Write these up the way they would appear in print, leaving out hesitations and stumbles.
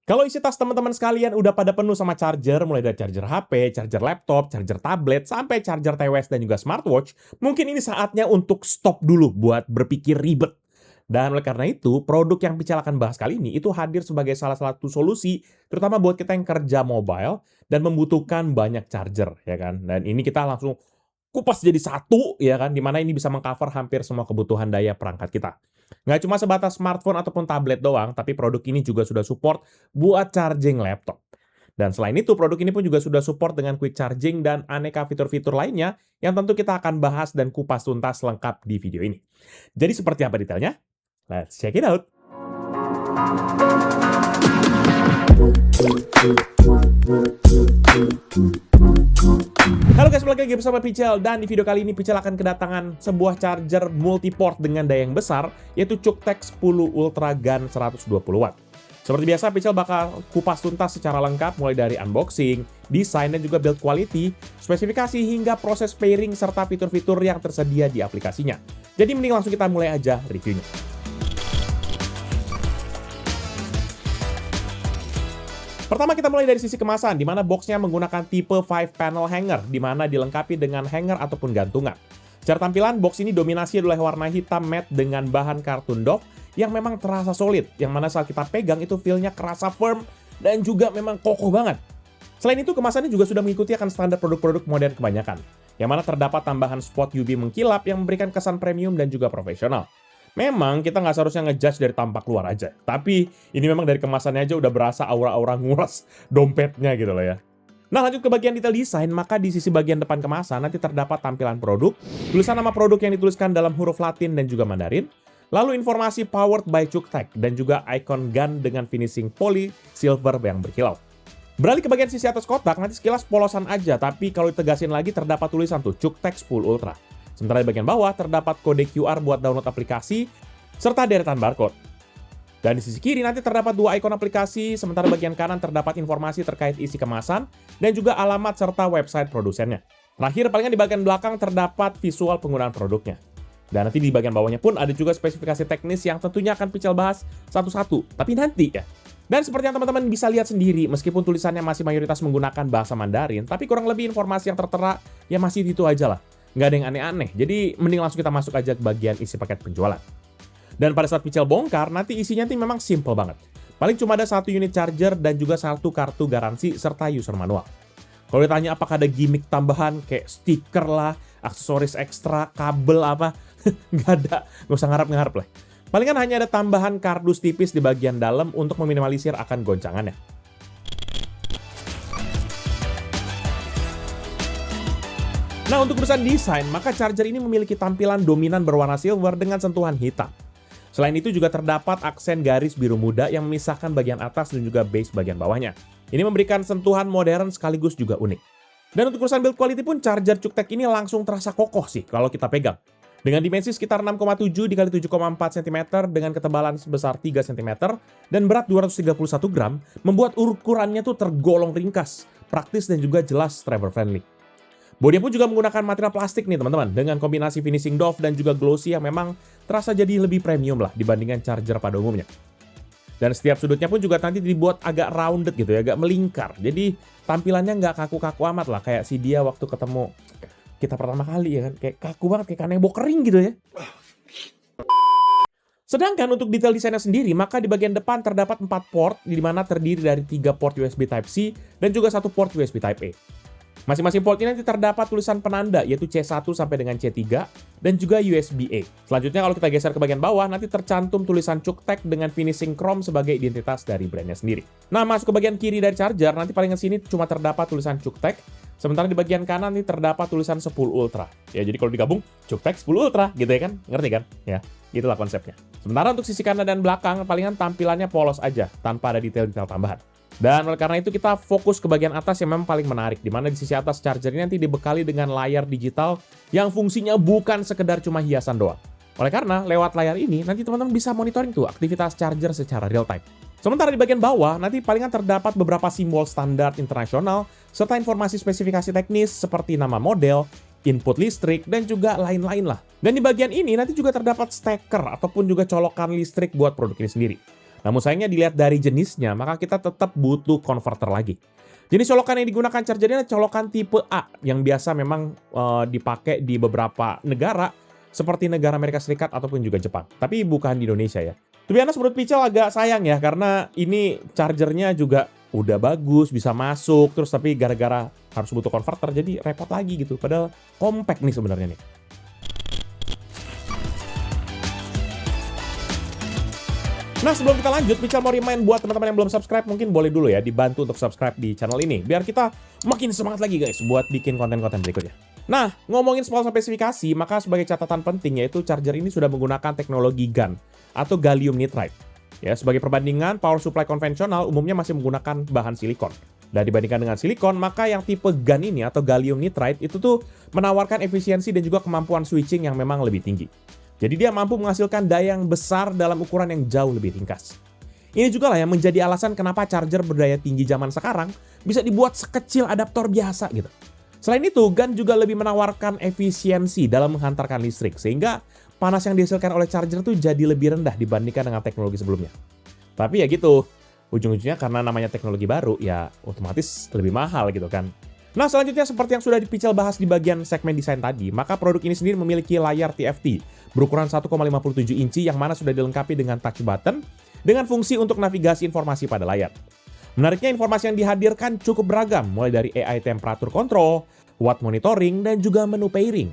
Kalau isi tas teman-teman sekalian udah pada penuh sama charger, mulai dari charger HP, charger laptop, charger tablet, sampai charger TWS dan juga smartwatch, mungkin ini saatnya untuk stop dulu buat berpikir ribet. Dan oleh karena itu, produk yang Pical akan bahas kali ini itu hadir sebagai salah satu solusi, terutama buat kita yang kerja mobile dan membutuhkan banyak charger, ya kan? Dan ini kita langsung kupas jadi satu, ya kan? Dimana ini bisa mengcover hampir semua kebutuhan daya perangkat kita. Nggak cuma sebatas smartphone ataupun tablet doang, tapi produk ini juga sudah support buat charging laptop. Dan selain itu, produk ini pun juga sudah support dengan quick charging dan aneka fitur-fitur lainnya yang tentu kita akan bahas dan kupas tuntas lengkap di video ini. Jadi seperti apa detailnya? Let's check it out! Halo guys, balik lagi bersama Pical, dan di video kali ini Pical akan kedatangan sebuah charger multiport dengan daya yang besar, yaitu CUKTEK 10 Ultra GaN 120W. Seperti biasa, Pical bakal kupas tuntas secara lengkap mulai dari unboxing, desain, dan juga build quality, spesifikasi hingga proses pairing serta fitur-fitur yang tersedia di aplikasinya. Jadi mending langsung kita mulai aja reviewnya. Pertama kita mulai dari sisi kemasan, di mana boxnya menggunakan tipe 5 panel hanger, di mana dilengkapi dengan hanger ataupun gantungan. Secara tampilan, box ini dominasi adalah warna hitam matte dengan bahan kartun doff yang memang terasa solid, yang mana saat kita pegang itu feel-nya kerasa firm dan juga memang kokoh banget. Selain itu, kemasannya juga sudah mengikuti akan standar produk-produk modern kebanyakan, yang mana terdapat tambahan spot UV mengkilap yang memberikan kesan premium dan juga profesional. Memang kita nggak seharusnya ngejudge dari tampak luar aja. Tapi ini memang dari kemasannya aja udah berasa aura-aura nguras dompetnya gitu loh ya. Nah, lanjut ke bagian detail desain, maka di sisi bagian depan kemasan nanti terdapat tampilan produk, tulisan nama produk yang dituliskan dalam huruf Latin dan juga Mandarin, lalu informasi powered by CUKTEK, dan juga icon gun dengan finishing poly silver yang berkilau. Beralih ke bagian sisi atas kotak, nanti sekilas polosan aja, tapi kalau ditegasin lagi terdapat tulisan tuh CUKTEK 10 Ultra. Sementara di bagian bawah terdapat kode QR buat download aplikasi, serta deretan barcode. Dan di sisi kiri nanti terdapat dua ikon aplikasi, sementara bagian kanan terdapat informasi terkait isi kemasan, dan juga alamat serta website produsennya. Terakhir, palingan di bagian belakang terdapat visual penggunaan produknya. Dan nanti di bagian bawahnya pun ada juga spesifikasi teknis yang tentunya akan Pical bahas satu-satu, tapi nanti ya. Dan seperti yang teman-teman bisa lihat sendiri, meskipun tulisannya masih mayoritas menggunakan bahasa Mandarin, tapi kurang lebih informasi yang tertera ya masih itu aja lah. Nggak ada yang aneh-aneh, jadi mending langsung kita masuk aja ke bagian isi paket penjualan. Dan pada saat Pical bongkar, nanti isinya memang simple banget. Paling cuma ada satu unit charger dan juga satu kartu garansi serta user manual. Kalau ditanya apakah ada gimmick tambahan kayak stiker lah, aksesoris ekstra, kabel apa, nggak ada, nggak usah ngarap-ngarap lah. Palingan hanya ada tambahan kardus tipis di bagian dalam untuk meminimalisir akan goncangannya. Nah, untuk urusan desain, maka charger ini memiliki tampilan dominan berwarna silver dengan sentuhan hitam. Selain itu juga terdapat aksen garis biru muda yang memisahkan bagian atas dan juga base bagian bawahnya. Ini memberikan sentuhan modern sekaligus juga unik. Dan untuk urusan build quality pun charger CUKTEK ini langsung terasa kokoh sih kalau kita pegang. Dengan dimensi sekitar 6,7 x 7,4 cm dengan ketebalan sebesar 3 cm dan berat 231 gram, membuat ukurannya tuh tergolong ringkas, praktis dan juga jelas travel friendly. Bodi pun juga menggunakan material plastik nih teman-teman, dengan kombinasi finishing doff dan juga glossy yang memang terasa jadi lebih premium lah dibandingkan charger pada umumnya. Dan setiap sudutnya pun juga nanti dibuat agak rounded gitu ya, agak melingkar. Jadi tampilannya nggak kaku-kaku amat lah, kayak si dia waktu ketemu kita pertama kali ya kan, kayak kaku banget, kayak kanebo kering gitu ya. Sedangkan untuk detail desainnya sendiri, maka di bagian depan terdapat 4 port, di mana terdiri dari 3 port USB Type-C dan juga 1 port USB Type-A. Masing-masing port ini nanti terdapat tulisan penanda, yaitu C1 sampai dengan C3, dan juga USB-A. Selanjutnya kalau kita geser ke bagian bawah, nanti tercantum tulisan CUKTEK dengan finishing chrome sebagai identitas dari brandnya sendiri. Nah, masuk ke bagian kiri dari charger, nanti paling ke sini cuma terdapat tulisan CUKTEK, sementara di bagian kanan nanti terdapat tulisan 10 Ultra. Ya, jadi kalau digabung, CUKTEK 10 Ultra, gitu ya kan? Ngerti kan? Ya, itulah konsepnya. Sementara untuk sisi kanan dan belakang, palingan tampilannya polos aja, tanpa ada detail-detail tambahan. Dan oleh karena itu kita fokus ke bagian atas yang memang paling menarik, di mana di sisi atas charger ini nanti dibekali dengan layar digital yang fungsinya bukan sekedar cuma hiasan doang. Oleh karena lewat layar ini nanti teman-teman bisa monitoring tuh aktivitas charger secara real time. Sementara di bagian bawah nanti palingan terdapat beberapa simbol standar internasional serta informasi spesifikasi teknis seperti nama model, input listrik, dan juga lain-lain lah. Dan di bagian ini nanti juga terdapat steker ataupun juga colokan listrik buat produk ini sendiri. Namun sayangnya dilihat dari jenisnya, maka kita tetap butuh converter lagi. Jenis colokan yang digunakan chargernya colokan tipe A yang biasa memang dipakai di beberapa negara seperti negara Amerika Serikat ataupun juga Jepang. Tapi bukan di Indonesia ya. To be honest, menurut Pichel agak sayang ya karena ini chargernya juga udah bagus, bisa masuk, terus tapi gara-gara harus butuh converter jadi repot lagi gitu. Padahal compact nih sebenarnya nih. Nah, sebelum kita lanjut, Pichel mau remind buat teman-teman yang belum subscribe, mungkin boleh dulu ya dibantu untuk subscribe di channel ini. Biar kita makin semangat lagi guys buat bikin konten-konten berikutnya. Nah, ngomongin soal spesifikasi, maka sebagai catatan penting yaitu charger ini sudah menggunakan teknologi GaN atau gallium nitride. Ya, sebagai perbandingan, power supply konvensional umumnya masih menggunakan bahan silikon. Dan dibandingkan dengan silikon, maka yang tipe GaN ini atau gallium nitride itu tuh menawarkan efisiensi dan juga kemampuan switching yang memang lebih tinggi. Jadi dia mampu menghasilkan daya yang besar dalam ukuran yang jauh lebih ringkas. Ini juga lah yang menjadi alasan kenapa charger berdaya tinggi zaman sekarang bisa dibuat sekecil adaptor biasa gitu. Selain itu, GaN juga lebih menawarkan efisiensi dalam menghantarkan listrik, sehingga panas yang dihasilkan oleh charger tuh jadi lebih rendah dibandingkan dengan teknologi sebelumnya. Tapi ya gitu, ujung-ujungnya karena namanya teknologi baru, ya otomatis lebih mahal gitu kan. Nah, selanjutnya seperti yang sudah Pichel bahas di bagian segmen desain tadi, maka produk ini sendiri memiliki layar TFT berukuran 1,57 inci yang mana sudah dilengkapi dengan touch button dengan fungsi untuk navigasi informasi pada layar. Menariknya, informasi yang dihadirkan cukup beragam, mulai dari AI temperatur control, watt monitoring, dan juga menu pairing.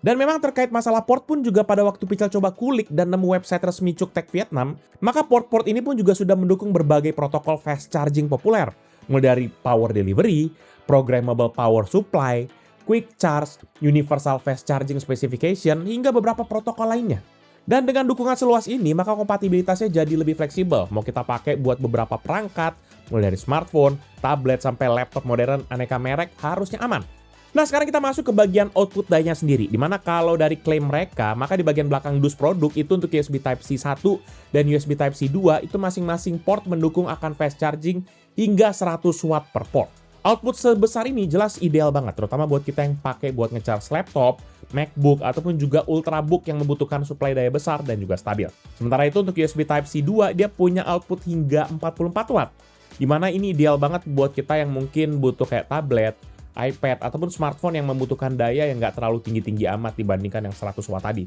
Dan memang terkait masalah port pun juga pada waktu Pichel coba kulik dan nemu website resmi Cuktek Vietnam, maka port-port ini pun juga sudah mendukung berbagai protokol fast charging populer, mulai dari power delivery, programmable power supply, quick charge, universal fast charging specification, hingga beberapa protokol lainnya. Dan dengan dukungan seluas ini, maka kompatibilitasnya jadi lebih fleksibel. Mau kita pakai buat beberapa perangkat, mulai dari smartphone, tablet, sampai laptop modern aneka merek, harusnya aman. Nah, sekarang kita masuk ke bagian output dayanya sendiri, dimana kalau dari klaim mereka, maka di bagian belakang dus produk itu untuk USB Type-C 1 dan USB Type-C 2 itu masing-masing port mendukung akan fast charging hingga 100 watt per port. Output sebesar ini jelas ideal banget, terutama buat kita yang pakai buat nge-charge laptop, MacBook, ataupun juga Ultrabook yang membutuhkan suplai daya besar dan juga stabil. Sementara itu untuk USB Type-C 2, dia punya output hingga 44 watt, dimana ini ideal banget buat kita yang mungkin butuh kayak tablet, iPad, ataupun smartphone yang membutuhkan daya yang nggak terlalu tinggi-tinggi amat dibandingkan yang 100 watt tadi.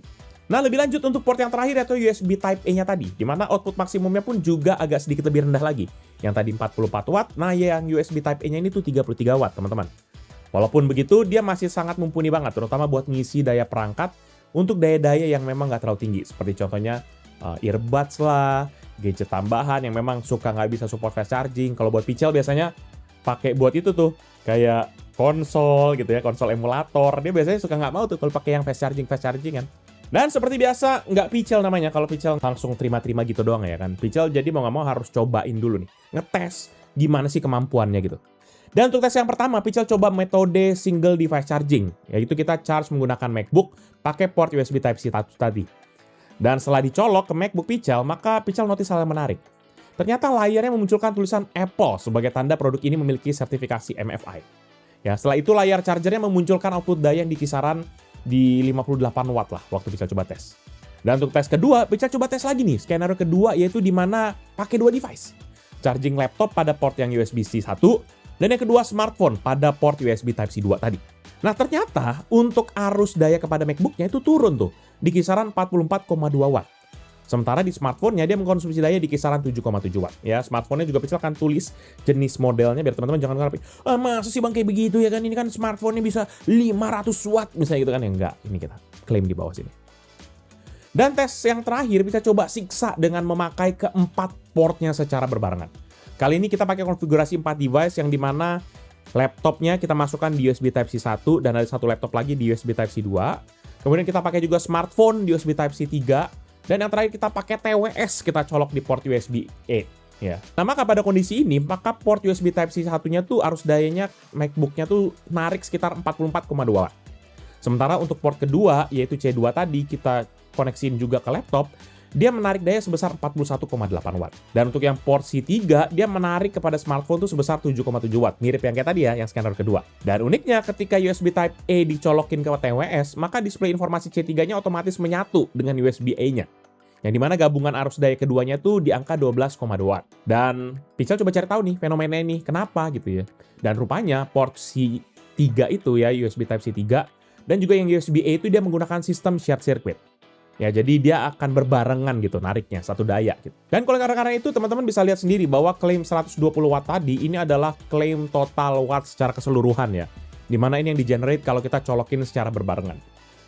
Nah, lebih lanjut untuk port yang terakhir yaitu USB Type-A-nya tadi, di mana output maksimumnya pun juga agak sedikit lebih rendah lagi. Yang tadi 44 watt, nah yang USB Type-A-nya ini tuh 33 watt, teman-teman. Walaupun begitu, dia masih sangat mumpuni banget, terutama buat ngisi daya perangkat untuk daya-daya yang memang nggak terlalu tinggi. Seperti contohnya earbuds lah, gadget tambahan yang memang suka nggak bisa support fast charging. Kalau buat Pichel biasanya pakai buat itu tuh, kayak konsol gitu ya, konsol emulator. Dia biasanya suka nggak mau tuh kalau pakai yang fast charging kan. Dan seperti biasa, nggak Pichel namanya. Kalau Pichel langsung terima-terima gitu doang ya kan. Pichel jadi mau nggak mau harus cobain dulu nih. Ngetes gimana sih kemampuannya gitu. Dan untuk tes yang pertama, Pichel coba metode single device charging. Yaitu kita charge menggunakan MacBook pakai port USB Type-C tadi. Dan setelah dicolok ke MacBook Pichel, maka Pichel notice hal yang menarik. Ternyata layarnya memunculkan tulisan Apple sebagai tanda produk ini memiliki sertifikasi MFI. Ya, setelah itu layar chargernya memunculkan output daya yang di kisaran di 58 watt lah waktu Pichel coba tes. Dan untuk tes kedua, Pichel coba tes lagi nih, skenario kedua yaitu di mana pakai dua device. Charging laptop pada port yang USB-C 1, dan yang kedua smartphone pada port USB Type-C 2 tadi. Nah, ternyata untuk arus daya kepada MacBook-nya itu turun tuh, di kisaran 44,2 watt. Sementara di smartphone-nya dia mengkonsumsi daya di kisaran 7,7 watt. Ya, smartphone-nya juga Pichel akan tulis jenis modelnya biar teman-teman jangan ngarep, masa sih bang kayak begitu ya kan, ini kan smartphone-nya bisa 500 watt misalnya gitu kan. Ya enggak, ini kita klaim di bawah sini. Dan tes yang terakhir bisa coba siksa dengan memakai keempat portnya secara berbarengan. Kali ini kita pakai konfigurasi 4 device yang dimana laptopnya kita masukkan di USB Type-C 1 dan ada satu laptop lagi di USB Type-C 2. Kemudian kita pakai juga smartphone di USB Type-C 3. Dan yang terakhir kita pakai TWS, kita colok di port USB-A. Ya. Nah, maka pada kondisi ini, maka port USB Type-C satunya tuh arus dayanya MacBook-nya tuh narik sekitar 44,2 watt. Sementara untuk port kedua, yaitu C2 tadi, kita koneksiin juga ke laptop, dia menarik daya sebesar 41,8 watt. Dan untuk yang port C3, dia menarik kepada smartphone tuh sebesar 7,7 watt. Mirip yang kayak tadi ya, yang scanner kedua. Dan uniknya ketika USB Type-A dicolokin ke TWS, maka display informasi C3-nya otomatis menyatu dengan USB-A-nya. Yang dimana gabungan arus daya keduanya tuh di angka 12,2 watt. Dan Pichel coba cari tahu nih fenomena ini, kenapa gitu ya. Dan rupanya port C3 itu ya, USB Type-C 3, dan juga yang USB-A itu dia menggunakan sistem shared circuit. Ya, jadi dia akan berbarengan gitu nariknya, satu daya gitu. Dan kalau karena itu teman-teman bisa lihat sendiri bahwa klaim 120 watt tadi ini adalah klaim total watt secara keseluruhan ya. Dimana ini yang di-generate kalau kita colokin secara berbarengan.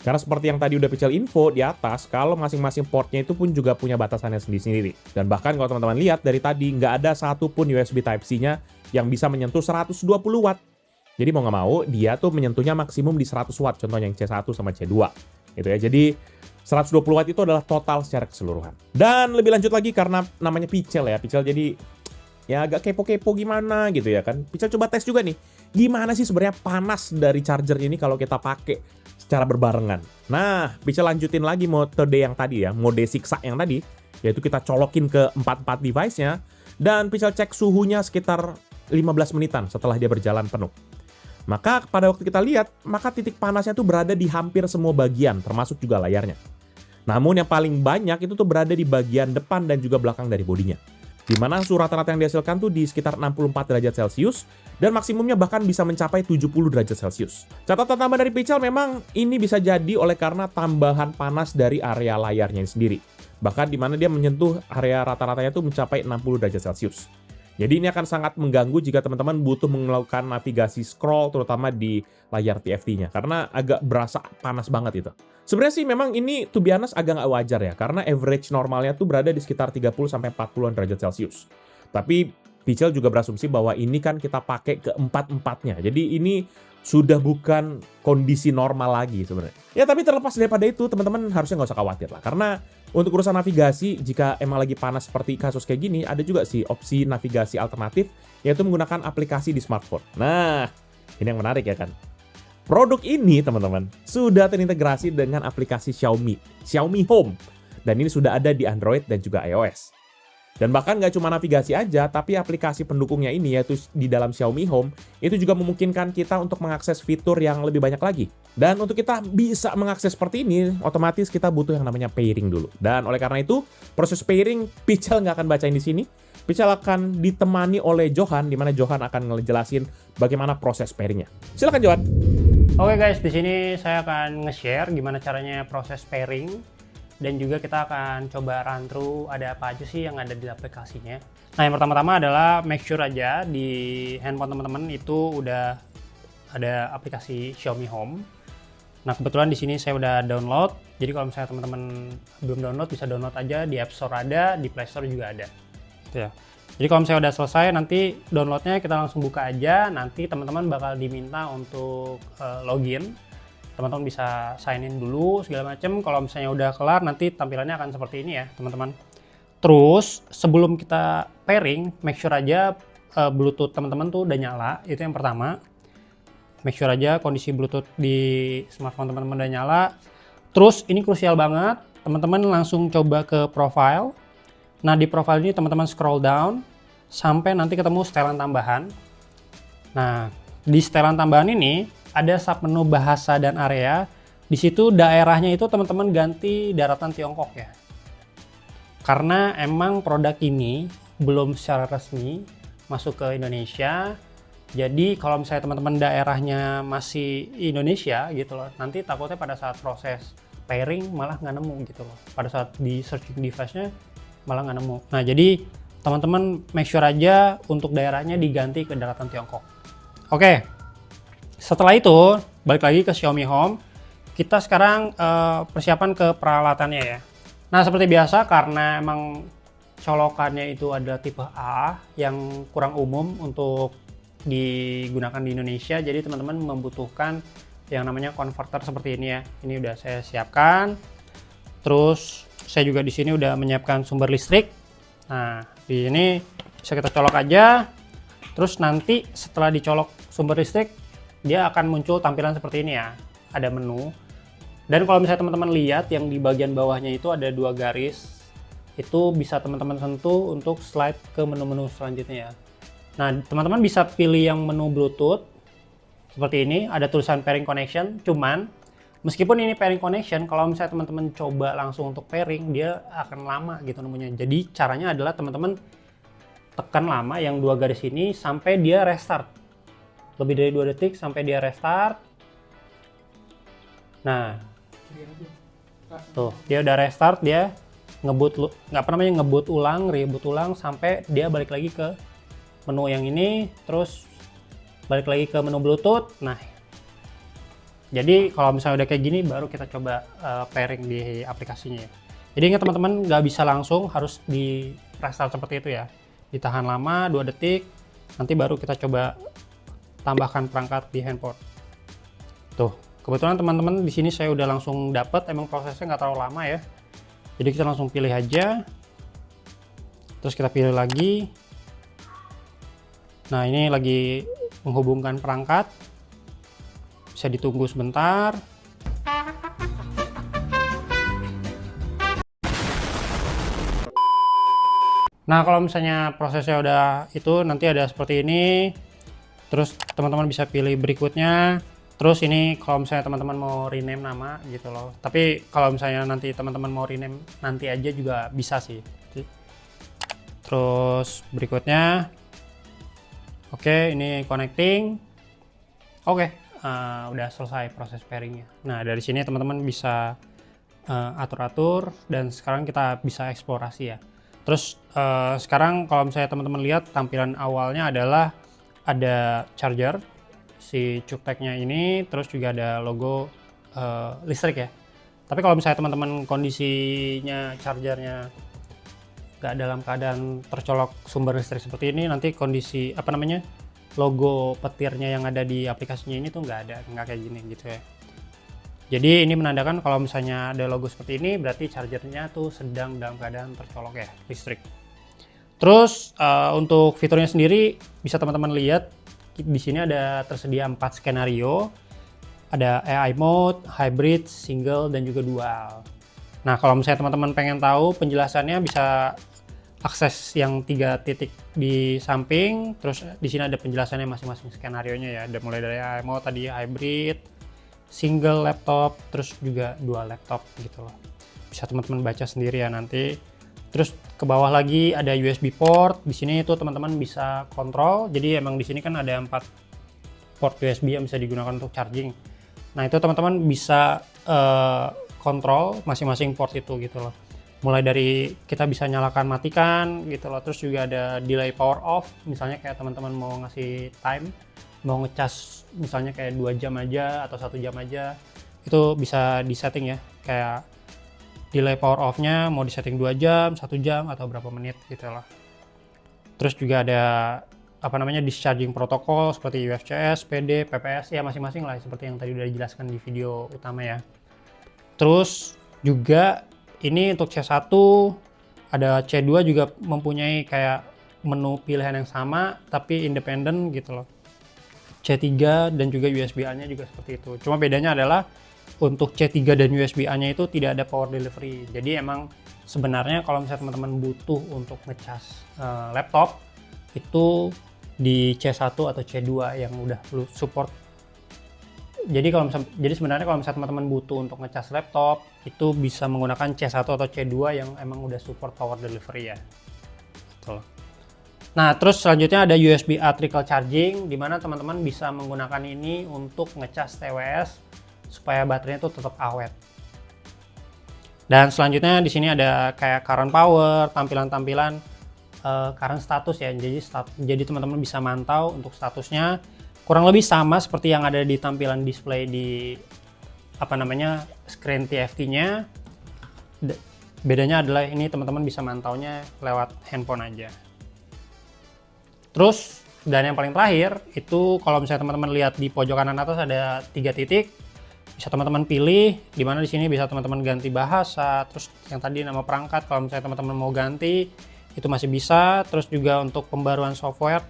Karena seperti yang tadi udah Pichel info di atas, kalau masing-masing portnya itu pun juga punya batasannya sendiri-sendiri. Dan bahkan kalau teman-teman lihat dari tadi, nggak ada satupun USB Type-C-nya yang bisa menyentuh 120 watt. Jadi mau nggak mau, dia tuh menyentuhnya maksimum di 100 watt, contohnya yang C1 sama C2. Gitu ya, jadi 120 watt itu adalah total secara keseluruhan. Dan lebih lanjut lagi karena namanya Pichel ya, Pichel jadi ya agak kepo-kepo gimana gitu ya kan. Pichel coba tes juga nih, gimana sih sebenarnya panas dari charger ini kalau kita pakai secara berbarengan. Nah, Pichel lanjutin lagi metode yang tadi ya, mode siksa yang tadi, yaitu kita colokin ke 4 device-nya, dan Pichel cek suhunya sekitar 15 menitan setelah dia berjalan penuh. Maka pada waktu kita lihat, maka titik panasnya tuh berada di hampir semua bagian, termasuk juga layarnya. Namun yang paling banyak itu tuh berada di bagian depan dan juga belakang dari bodinya. Di mana suhu rata-rata yang dihasilkan tuh di sekitar 64 derajat Celcius, dan maksimumnya bahkan bisa mencapai 70 derajat Celcius. Catatan tambah dari Pichel memang ini bisa jadi oleh karena tambahan panas dari area layarnya sendiri. Bahkan di mana dia menyentuh area rata-ratanya tuh mencapai 60 derajat Celcius. Jadi ini akan sangat mengganggu jika teman-teman butuh melakukan navigasi scroll terutama di layar TFT-nya karena agak berasa panas banget itu. Sebenarnya sih memang ini to be honest agak nggak wajar ya karena average normalnya tuh berada di sekitar 30-40 derajat Celcius. Tapi Pichel juga berasumsi bahwa ini kan kita pakai ke empat-empatnya. Jadi ini sudah bukan kondisi normal lagi sebenarnya. Ya tapi terlepas daripada itu teman-teman harusnya nggak usah khawatir lah karena untuk urusan navigasi, jika emang lagi panas seperti kasus kayak gini, ada juga sih opsi navigasi alternatif, yaitu menggunakan aplikasi di smartphone. Nah, ini yang menarik ya kan. Produk ini, teman-teman, sudah terintegrasi dengan aplikasi Xiaomi Home. Dan ini sudah ada di Android dan juga iOS. Dan bahkan nggak cuma navigasi aja, tapi aplikasi pendukungnya ini, yaitu di dalam Xiaomi Home, itu juga memungkinkan kita untuk mengakses fitur yang lebih banyak lagi. Dan untuk kita bisa mengakses seperti ini, otomatis kita butuh yang namanya pairing dulu. Dan oleh karena itu, proses pairing, Pichel nggak akan bacain di sini. Pichel akan ditemani oleh Johan, di mana Johan akan ngejelasin bagaimana proses pairingnya. Silakan Johan. Oke guys, di sini saya akan nge-share gimana caranya proses pairing. Dan juga kita akan coba run through ada apa aja sih yang ada di aplikasinya. Nah yang pertama-tama adalah make sure aja di handphone teman-teman itu udah ada aplikasi Xiaomi Home. Nah kebetulan di sini saya udah download. Jadi kalau misalnya teman-teman belum download bisa download aja di App Store ada, di Play Store juga ada. Gitu ya. Jadi kalau misalnya udah selesai nanti downloadnya kita langsung buka aja. Nanti teman-teman bakal diminta untuk login. Teman-teman bisa sign in dulu segala macam. Kalau misalnya udah kelar nanti tampilannya akan seperti ini ya teman-teman. Terus sebelum kita pairing, make sure aja Bluetooth teman-teman tuh udah nyala. Itu yang pertama. Make sure aja kondisi Bluetooth di smartphone teman-teman udah nyala. Terus ini krusial banget, teman-teman langsung coba ke profile. Nah di profile ini teman-teman scroll down sampai nanti ketemu setelan tambahan. Nah di setelan tambahan ini ada submenu bahasa dan area. Di situ daerahnya itu teman-teman ganti daratan Tiongkok ya. Karena emang produk ini belum secara resmi masuk ke Indonesia. Jadi kalau misalnya teman-teman daerahnya masih Indonesia gitu loh, nanti takutnya pada saat proses pairing malah nggak nemu gitu loh. Pada saat di searching device-nya malah nggak nemu. Nah jadi teman-teman make sure aja untuk daerahnya diganti ke daratan Tiongkok. Oke. Setelah itu, balik lagi ke Xiaomi Home, kita sekarang persiapan ke peralatannya ya. Nah seperti biasa karena emang colokannya itu ada tipe A yang kurang umum untuk digunakan di Indonesia, jadi teman-teman membutuhkan yang namanya konverter seperti ini ya. Ini udah saya siapkan. Terus saya juga di sini udah menyiapkan sumber listrik. Nah di sini bisa kita colok aja. Terus nanti setelah dicolok sumber listrik, dia akan muncul tampilan seperti ini ya, ada menu. Dan kalau misalnya teman-teman lihat yang di bagian bawahnya itu ada 2 garis, itu bisa teman-teman sentuh untuk slide ke menu-menu selanjutnya ya. Nah teman-teman bisa pilih yang menu Bluetooth, seperti ini, ada tulisan pairing connection, cuman Meskipun ini pairing connection, kalau misalnya teman-teman coba langsung untuk pairing, dia akan lama gitu nemunya. Jadi caranya adalah teman-teman tekan lama yang 2 garis ini sampai dia restart. Lebih dari 2 detik sampai dia restart. Nah, tuh dia udah restart, dia ngebut ulang, reboot ulang sampai dia balik lagi ke menu yang ini, terus balik lagi ke menu Bluetooth. Nah, jadi kalau misalnya udah kayak gini baru kita coba pairing di aplikasinya ya. Jadi ingat teman-teman, nggak bisa langsung, harus di restart seperti itu ya. Ditahan lama 2 detik, nanti baru kita coba tambahkan perangkat di handphone. Tuh, kebetulan teman-teman di sini saya udah langsung dapet, emang prosesnya nggak terlalu lama ya. Jadi kita langsung pilih aja, terus kita pilih lagi. Nah, ini lagi menghubungkan perangkat. Bisa ditunggu sebentar. Nah, kalau misalnya prosesnya udah itu, nanti ada seperti ini. Terus teman-teman bisa pilih berikutnya. Terus ini kalau misalnya teman-teman mau rename nama gitu loh. Tapi kalau misalnya nanti teman-teman mau rename nanti aja juga bisa sih. Terus berikutnya. Oke, ini connecting. Oke. Udah selesai proses pairingnya. Nah, dari sini teman-teman bisa atur-atur dan sekarang kita bisa eksplorasi ya. Terus sekarang kalau misalnya teman-teman lihat tampilan awalnya adalah ada charger si Cuktek-nya ini, terus juga ada logo listrik ya. Tapi kalau misalnya teman-teman kondisinya chargernya nggak dalam keadaan tercolok sumber listrik seperti ini, nanti kondisi logo petirnya yang ada di aplikasinya ini tuh nggak kayak gini gitu ya. Jadi ini menandakan kalau misalnya ada logo seperti ini berarti chargernya tuh sedang dalam keadaan tercolok ya listrik. Terus untuk fiturnya sendiri bisa teman-teman lihat di sini ada tersedia 4 skenario. Ada AI mode, hybrid, single, dan juga dual. Nah, kalau misalnya teman-teman pengen tahu penjelasannya bisa akses yang 3 titik di samping, terus di sini ada penjelasannya masing-masing skenarionya ya. Ada mulai dari AI mode tadi, hybrid, single laptop, terus juga dual laptop gitu loh. Bisa teman-teman baca sendiri ya nanti. Terus ke bawah lagi ada USB port. Di sini itu teman-teman bisa kontrol. Jadi emang di sini kan ada 4 port USB yang bisa digunakan untuk charging. Nah, itu teman-teman bisa kontrol masing-masing port itu gitu loh. Mulai dari kita bisa nyalakan matikan gitu loh, terus juga ada delay power off, misalnya kayak teman-teman mau ngasih time, mau ngecas misalnya kayak 2 jam aja atau 1 jam aja, itu bisa di setting ya, kayak delay power off-nya mau di setting 2 jam, 1 jam, atau berapa menit gitu loh. Terus juga ada discharging protokol seperti UFCS, PD, PPS, ya masing-masing lah seperti yang tadi udah dijelaskan di video utama ya. Terus juga ini untuk C1, ada C2 juga mempunyai kayak menu pilihan yang sama tapi independen gitu loh. C3 dan juga USB-A-nya juga seperti itu. Cuma bedanya adalah untuk C3 dan USB-A-nya itu tidak ada power delivery. Jadi emang sebenarnya kalau misalnya teman-teman butuh untuk ngecas laptop itu di C1 atau C2 yang udah support. Jadi sebenarnya kalau misalnya teman-teman butuh untuk ngecas laptop itu bisa menggunakan C1 atau C2 yang emang udah support power delivery ya. Betul. Nah, terus selanjutnya ada USB-A trickle charging di mana teman-teman bisa menggunakan ini untuk ngecas TWS supaya baterainya itu tetap awet. Dan selanjutnya di sini ada kayak current power, tampilan-tampilan current status ya. Jadi teman-teman bisa mantau untuk statusnya. Kurang lebih sama seperti yang ada di tampilan display di screen TFT-nya. Bedanya adalah ini teman-teman bisa mantaunya lewat handphone aja. Terus dan yang paling terakhir itu kalau misalnya teman-teman lihat di pojok kanan atas ada 3 titik. Bisa teman-teman pilih di mana di sini bisa teman-teman ganti bahasa, terus yang tadi nama perangkat kalau misalnya teman-teman mau ganti itu masih bisa. Terus juga untuk pembaruan software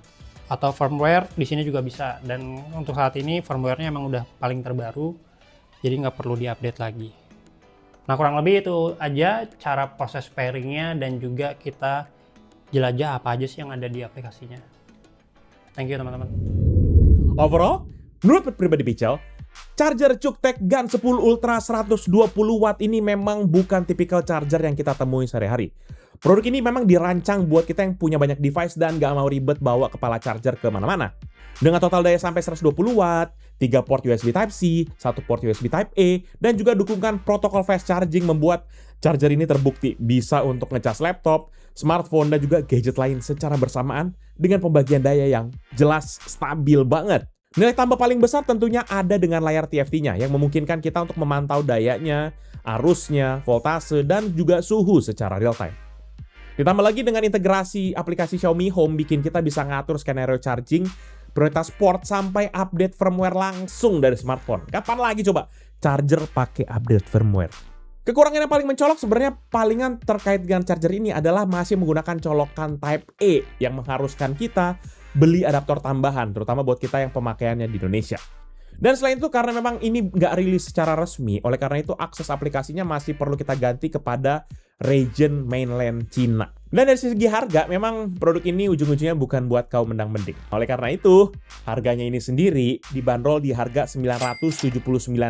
atau firmware di sini juga bisa, dan untuk saat ini firmware-nya emang udah paling terbaru jadi nggak perlu diupdate lagi. Nah, kurang lebih itu aja cara proses pairingnya dan juga kita jelajah apa aja sih yang ada di aplikasinya. Thank you teman-teman. Overall, menurut pribadi Pichel, Charger Cuktek GAN 10 Ultra 120 Watt ini memang bukan tipikal charger yang kita temui sehari-hari. Produk ini memang dirancang buat kita yang punya banyak device dan gak mau ribet bawa kepala charger ke mana-mana. Dengan total daya sampai 120 Watt, 3 port USB Type-C, 1 port USB Type-A, dan juga dukungan protokol fast charging membuat charger ini terbukti bisa untuk ngecas laptop, smartphone, dan juga gadget lain secara bersamaan dengan pembagian daya yang jelas stabil banget. Nilai tambah paling besar tentunya ada dengan layar TFT-nya yang memungkinkan kita untuk memantau dayanya, arusnya, voltase, dan juga suhu secara real time. Ditambah lagi dengan integrasi aplikasi Xiaomi Home bikin kita bisa ngatur skenario charging, prioritas port, sampai update firmware langsung dari smartphone. Kapan lagi coba charger pakai update firmware? Kekurangan yang paling mencolok sebenarnya palingan terkait dengan charger ini adalah masih menggunakan colokan Type-A yang mengharuskan kita beli adaptor tambahan, terutama buat kita yang pemakaiannya di Indonesia. Dan selain itu, karena memang ini nggak rilis secara resmi, oleh karena itu akses aplikasinya masih perlu kita ganti kepada region mainland China. Dan dari segi harga, memang produk ini ujung-ujungnya bukan buat kaum mendang-mending. Oleh karena itu, harganya ini sendiri dibanderol di harga 979.000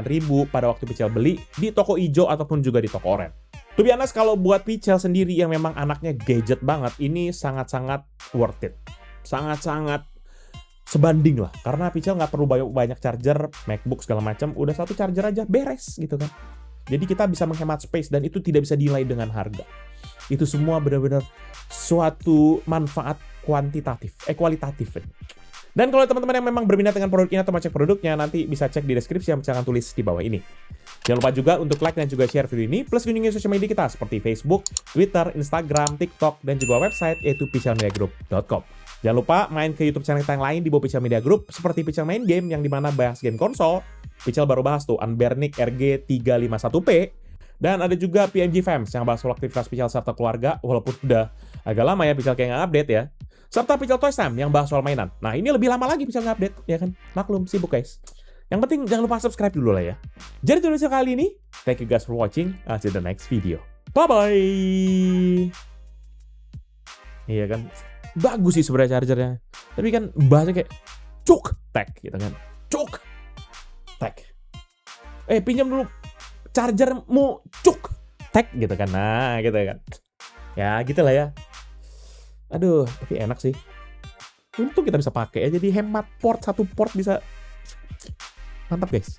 pada waktu Pichel beli di toko ijo ataupun juga di toko oranye. To be honest, kalau buat Pichel sendiri yang memang anaknya gadget banget, ini sangat-sangat worth it. Sangat-sangat sebanding lah, karena Pichel nggak perlu banyak charger, MacBook segala macam, udah satu charger aja beres gitu kan. Jadi kita bisa menghemat space dan itu tidak bisa dinilai dengan harga. Itu semua benar-benar suatu manfaat kualitatif. Dan kalau teman-teman yang memang berminat dengan produk ini atau mau cek produknya, nanti bisa cek di deskripsi yang saya akan tulis di bawah ini. Jangan lupa juga untuk like dan juga share video ini, plus kunjungi sosial media kita seperti Facebook, Twitter, Instagram, TikTok, dan juga website yaitu pichelmediagroup.com. Jangan lupa main ke YouTube channel kita yang lain di bawah Pichel Media Group, seperti Pichel Main Game yang dimana bahas game konsol. Pichel baru bahas tuh Unbernic RG351P. Dan ada juga PMG Fams yang bahas soal aktivitas Pichel serta keluarga, walaupun udah agak lama ya Pichel kayak nggak update ya. Serta Pichel Toys Time yang bahas soal mainan. Nah ini lebih lama lagi Pichel nggak update, ya kan? Maklum, sibuk guys. Yang penting jangan lupa subscribe dulu lah ya. Jadi tutorial kali ini, thank you guys for watching. I'll see you the next video. Bye-bye! Iya kan? Bagus sih sebenarnya chargernya. Tapi kan bahasanya kayak Cuktek gitu kan. Cuktek. Pinjam dulu chargermu Cuktek gitu kan. Nah, gitu kan. Ya, gitu lah ya. Aduh, tapi enak sih. Untung kita bisa pakai ya. Jadi hemat port, satu port bisa. Mantap guys.